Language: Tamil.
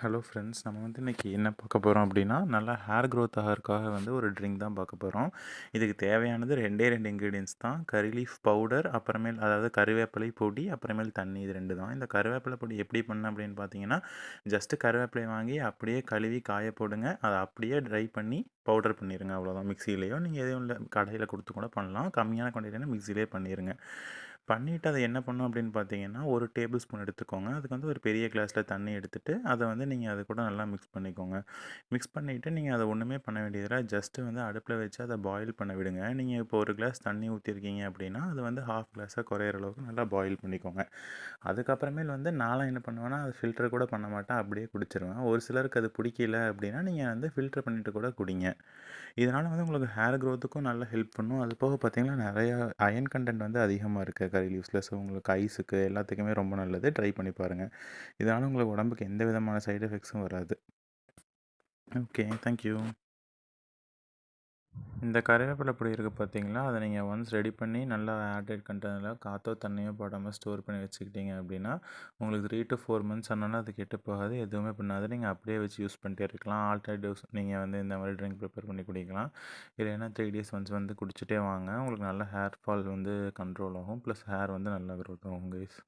ஹலோ ஃப்ரெண்ட்ஸ், நம்ம வந்து இன்றைக்கி என்ன பார்க்க போகிறோம் அப்படின்னா, நல்லா ஹேர் க்ரோத் ஆகிறதுக்காக வந்து ஒரு ட்ரிங்க் தான் பார்க்க போகிறோம். இதுக்கு தேவையானது 2 இன்க்ரீடியன்ஸ் தான். கறி லீஃப் பவுடர், அப்புறமேல் அதாவது கறிவேப்பிலை பொடி, அப்புறமேல் தண்ணி. இது 2 தான். இந்த கறிவேப்பிலை பொடி எப்படி பண்ணேன் அப்படின்னு பார்த்தீங்கன்னா, ஜஸ்ட்டு கறிவேப்பிலையை வாங்கி அப்படியே கழுவி காய போடுங்க. அதை அப்படியே ட்ரை பண்ணி பவுடர் பண்ணிடுங்க. அவ்வளோதான். மிக்சியிலேயோ நீங்கள் எதுவும் இல்லை கடையில் கொடுத்து கூட பண்ணலாம். கம்மியான குவான்டிட்டினா மிக்சியிலே பண்ணிடுங்க. பண்ணிவிட்டு அதை என்ன பண்ணணும் அப்படின்னு பார்த்தீங்கன்னா, 1 டேபிள் ஸ்பூன் எடுத்துக்கோங்க. அதுக்கு வந்து ஒரு பெரிய கிளாஸில் தண்ணி எடுத்துகிட்டு அதை வந்து நீங்கள் அது கூட நல்லா மிக்ஸ் பண்ணிக்கோங்க. மிக்ஸ் பண்ணிவிட்டு நீங்கள் அதை ஒன்றுமே பண்ண வேண்டியதில்லை. ஜஸ்ட்டு வந்து அடுப்பில் வச்சு அதை பாயில் பண்ண விடுங்க. நீங்கள் இப்போ 1 கிளாஸ் தண்ணி ஊற்றிருக்கீங்க அப்படின்னா, அது வந்து 1/2 கிளாஸாக குறையிற அளவுக்கு நல்லா பாயில் பண்ணிக்கோங்க. அதுக்கப்புறமேல் வந்து நான்லாம் என்ன பண்ணுவேன்னா, அது ஃபில்டர் கூட பண்ண மாட்டேன். அப்படியே குடிச்சிருவேன். ஒரு சிலருக்கு அது பிடிக்கல அப்படின்னா, நீங்கள் வந்து ஃபில்டர் பண்ணிவிட்டு கூட குடிங்க. இதனால் வந்து உங்களுக்கு ஹேர் க்ரோத்துக்கும் நல்லா ஹெல்ப் பண்ணும். அது போக பார்த்தீங்கன்னா, நிறையா அயர்ன் கன்டென்ட் வந்து அதிகமாக இருக்குது கறி லீவ்ஸில். ஸோ உங்களுக்கு ஐஸுக்கு எல்லாத்துக்குமே ரொம்ப நல்லது. ட்ரை பண்ணி பாருங்கள். இதனால் உங்களுக்கு உடம்புக்கு எந்த விதமான சைடு எஃபெக்ட்ஸும் வராது. ஓகே. Thank you. இந்த கறிவேப்பிலை பொடி இருக்குது பார்த்தீங்களா, அதை நீங்கள் ஒன்ஸ் ரெடி பண்ணி நல்லா ஏர்டைட் கண்டெய்னரில் காற்றோ தண்ணியோ படாமல் ஸ்டோர் பண்ணி வச்சுக்கிட்டீங்க அப்படின்னா, உங்களுக்கு 3 to 4 மந்த்ஸ் ஆனாலும் அது கெட்டு போகாது. எதுவுமே பண்ணாது. நீங்கள் அப்படியே வச்சு யூஸ் பண்ணிட்டே இருக்கலாம். ஆல்டர்னேட்டிவ்ஸ் நீங்கள் வந்து இந்த மாதிரி ட்ரிங்க் ப்ரிப்பேர் பண்ணி குடிக்கலாம். இல்லைன்னா 3 டேஸ் ஒன்ஸ் வந்து குடிச்சிட்டே வாங்க. உங்களுக்கு நல்ல ஹேர் ஃபால் வந்து கண்ட்ரோல் ஆகும். ப்ளஸ் ஹேர் வந்து நல்லா க்ரோத் ஆகும் கைஸ்.